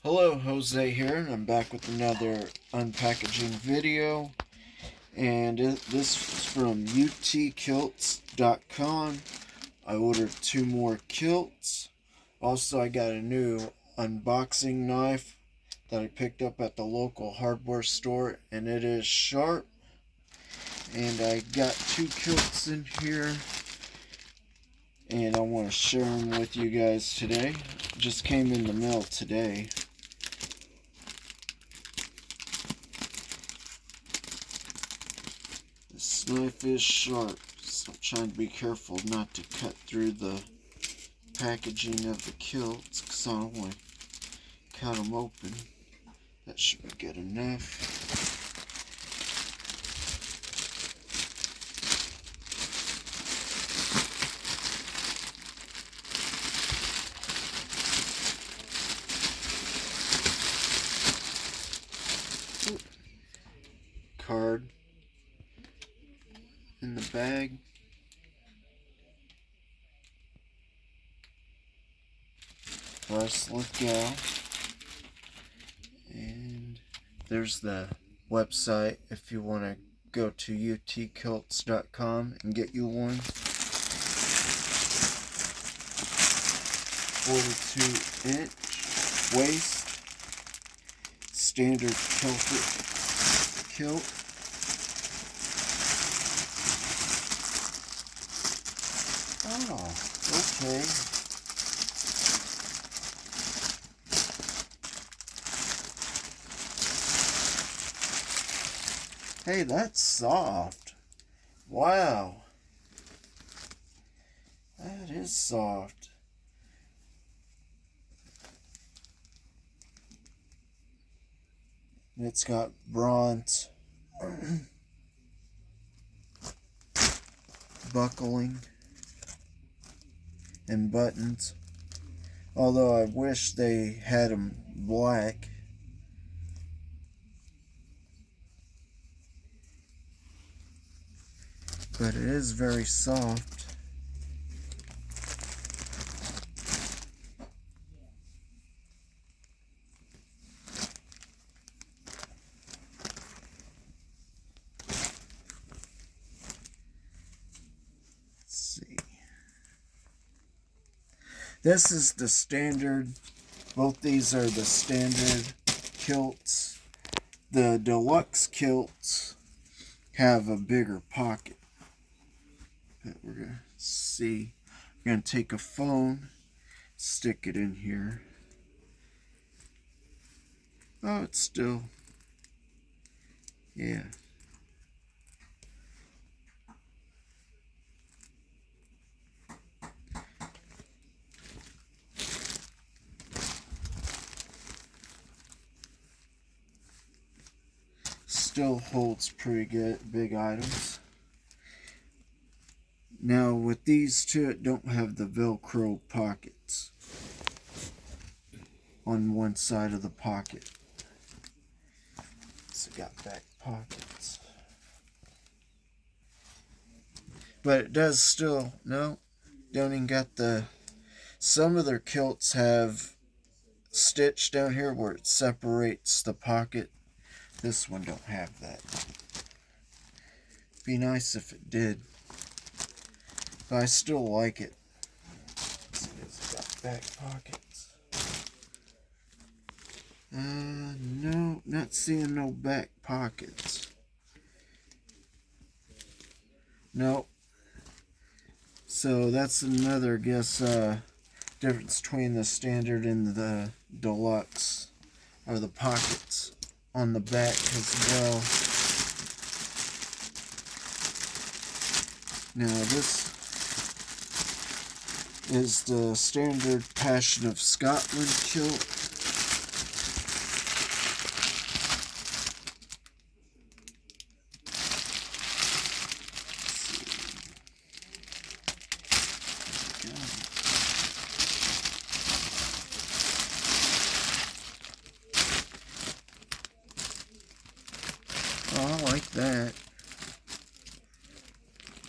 Hello, Jose here, and I'm back with another unpackaging video. And this is from utkilts.com. I ordered 2 more kilts. Also, I got a new unboxing knife that I picked up at the local hardware store, and it is sharp. And I got 2 kilts in here, and I want to share them with you guys today. Just came in the mail today. This knife is sharp, so I'm trying to be careful not to cut through the packaging of the kilts, because I don't want to cut them open. That should be good enough. Card in the bag. Bracelet gal. And there's the website if you want to go to utkilts.com and get you one. 42-inch waist. Standard Celtic kilt. Oh, okay. Hey, that's soft. Wow. That is soft. And it's got bronze buckling and buttons, although I wish they had them black. But it is very soft. This is the standard. Both these are the standard kilts. The deluxe kilts have a bigger pocket. But we're going to see. We're going to take a phone, stick it in here. Oh, it's still, yeah. Still holds pretty good, big items. Now with these two, it don't have the Velcro pockets on one side of the pocket. So it got back pockets. But it does still, no, don't even got the, some of their kilts have stitch down here where it separates the pocket. This one don't have that. Be nice if it did. But I still like it. It's got back pockets. No, not seeing no back pockets. Nope. So that's another, guess, difference between the standard and the deluxe, are the pockets on the back as well. Now this is the standard Passion of Scotland kilt. Oh, I like that.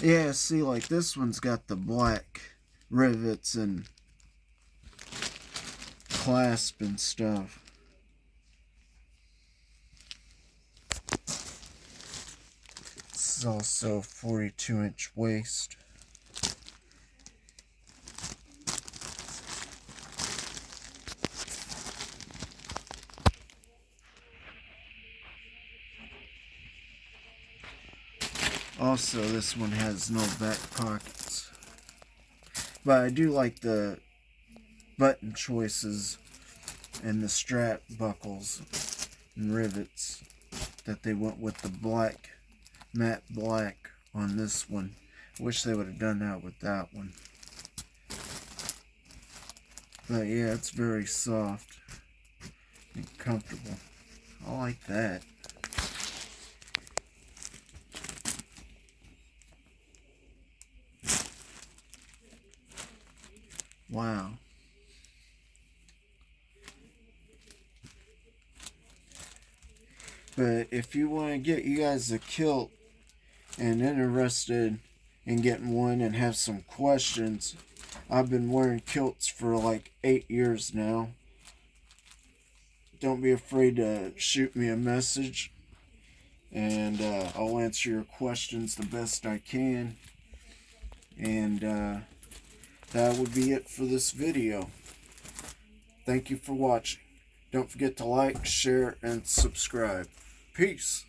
Yeah, see, like this one's got the black rivets and clasp and stuff. This is also 42-inch waist. Also, this one has no back pockets. But I do like the button choices and the strap buckles and rivets that they went with the black, matte black on this one. I wish they would have done that with that one. But yeah, it's very soft and comfortable. I like that. Wow. But if you want to get you guys a kilt and interested in getting one and have some questions, I've been wearing kilts for like 8 years now. Don't be afraid to shoot me a message, and I'll answer your questions the best I can. And that would be it for this video. Thank you for watching. Don't forget to like, share, and subscribe. Peace.